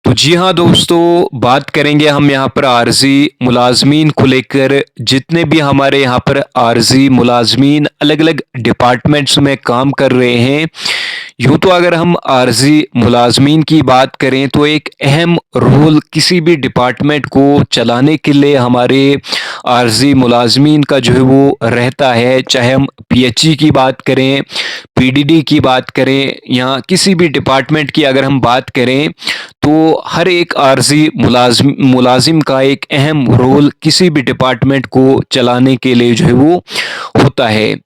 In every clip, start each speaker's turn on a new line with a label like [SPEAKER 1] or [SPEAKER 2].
[SPEAKER 1] तो जी हाँ दोस्तों, बात करेंगे हम यहाँ पर आर्ज़ी मुलाज़मीन को लेकर। जितने भी हमारे यहाँ पर आर्ज़ी मुलाज़मीन अलग-अलग डिपार्टमेंट्स में काम कर रहे हैं, यूँ तो अगर हम आर्ज़ी मुलाज़मीन की बात करें तो एक अहम रोल किसी भी डिपार्टमेंट को चलाने के लिए हमारे आर्ज़ी मुलाज़मीन का जो है वो रहता है। चाहे हम पीएचई की बात करें, पीडीडी की बात करें या किसी भी डिपार्टमेंट की अगर हम बात करें, तो हर एक आर्ज़ी मुलाज़िम का एक अहम रोल किसी भी डिपार्टमेंट को चलाने के लिए जो है वो होता है।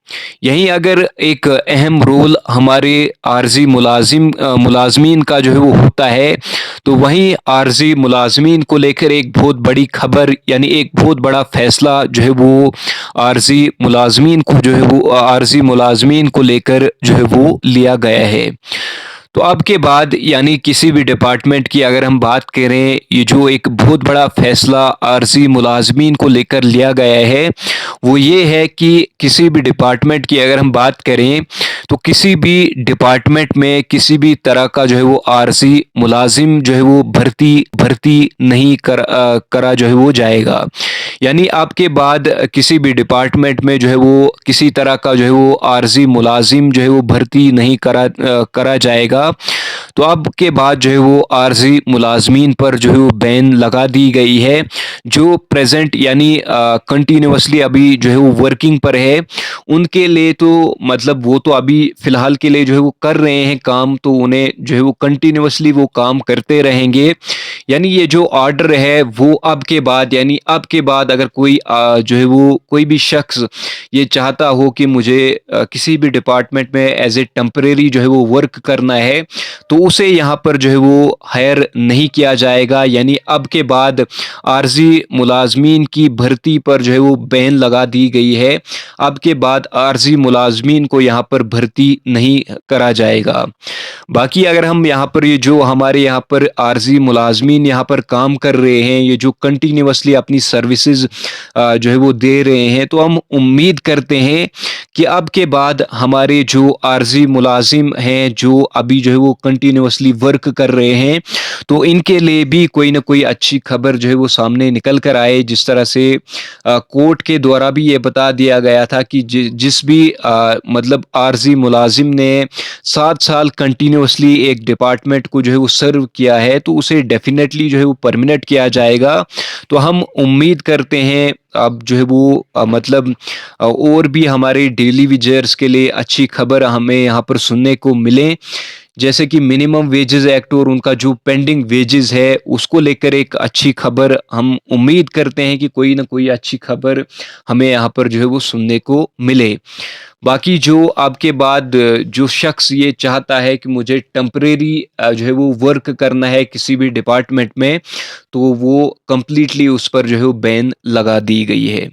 [SPEAKER 1] यहीं अगर एक अहम रोल हमारे आर्ज़ी मुलाज़मीन का जो है वो होता है, तो वहीं आर्ज़ी मुलाज़मीन को लेकर एक बहुत बड़ी खबर यानी एक बहुत बड़ा फ़ैसला जो है वो आर्ज़ी मुलाज़मीन को लेकर जो है वो लिया गया है। तो अब के बाद यानी किसी भी डिपार्टमेंट की अगर हम बात करें, ये जो एक बहुत बड़ा फ़ैसला आर्ज़ी मुलाज़मीन को लेकर लिया गया है, वो ये है कि किसी भी डिपार्टमेंट की अगर हम बात करें, तो किसी भी डिपार्टमेंट में किसी भी तरह का जो है वो आर्ज़ी मुलाज़िम जो है वो भर्ती भर्ती नहीं करा जो है वो जाएगा। यानी आपके बाद किसी भी डिपार्टमेंट में जो है वो किसी तरह का जो है वो आर्ज़ी मुलाज़िम जो है वो भर्ती नहीं करा जाएगा। तो अब के बाद जो है वो आर्ज़ी मुलाज़मीन पर जो है वो बैन लगा दी गई है। जो प्रेज़ेंट यानी कंटिन्यूअसली अभी जो है वो वर्किंग पर है, उनके लिए तो मतलब वो तो अभी फ़िलहाल के लिए जो है वो कर रहे हैं काम, तो उन्हें जो है वो कंटिन्यूअसली वो काम करते रहेंगे। यानी ये जो ऑर्डर है वो अब के बाद यानी अब के बाद अगर कोई जो है वो कोई भी शख्स ये चाहता हो कि मुझे किसी भी डिपार्टमेंट में एज़ ए टेम्परेरी जो है वो वर्क करना है, तो उसे यहाँ पर जो है वो हायर नहीं किया जाएगा। यानी अब के बाद आर्ज़ी मुलाज़मीन की भर्ती पर जो है वो बैन लगा दी गई है। अब के बाद आर्ज़ी मुलाज़मीन को यहाँ पर भर्ती नहीं करा जाएगा। बाकी अगर हम यहाँ पर ये जो हमारे यहाँ पर आर्ज़ी मुलाज़मीन यहाँ पर काम कर रहे हैं, ये जो कंटिन्यूअसली अपनी सर्विसेज़ जो है वो दे रहे हैं, तो हम उम्मीद करते हैं कि अब के बाद हमारे जो आर्ज़ी मुलाज़िम हैं, जो अभी जो है वो कंटिन्यूअसली वर्क कर रहे हैं, तो इनके लिए भी कोई न कोई अच्छी खबर जो है वो सामने निकल कर आए। जिस तरह से कोर्ट के द्वारा भी ये बता दिया गया था कि जिस भी मतलब आर्ज़ी मुलाज़िम ने 7 साल कंटिन्यूअसली एक डिपार्टमेंट को जो है वो सर्व किया है, तो उसे डेफ़िनेटली जो है वो परमानेंट किया जाएगा। तो हम उम्मीद करते हैं अब जो है वो मतलब और भी हमारे डेली वेजर्स के लिए अच्छी खबर हमें यहाँ पर सुनने को मिले। जैसे कि मिनिमम वेजेस एक्ट और उनका जो पेंडिंग वेजेस है, उसको लेकर एक अच्छी खबर हम उम्मीद करते हैं कि कोई ना कोई अच्छी खबर हमें यहाँ पर जो है वो सुनने को मिले। बाकी जो आपके बाद जो शख्स ये चाहता है कि मुझे टेम्परेरी जो है वो वर्क करना है किसी भी डिपार्टमेंट में, तो वो कंप्लीटली उस पर जो है वो बैन लगा दी गई है।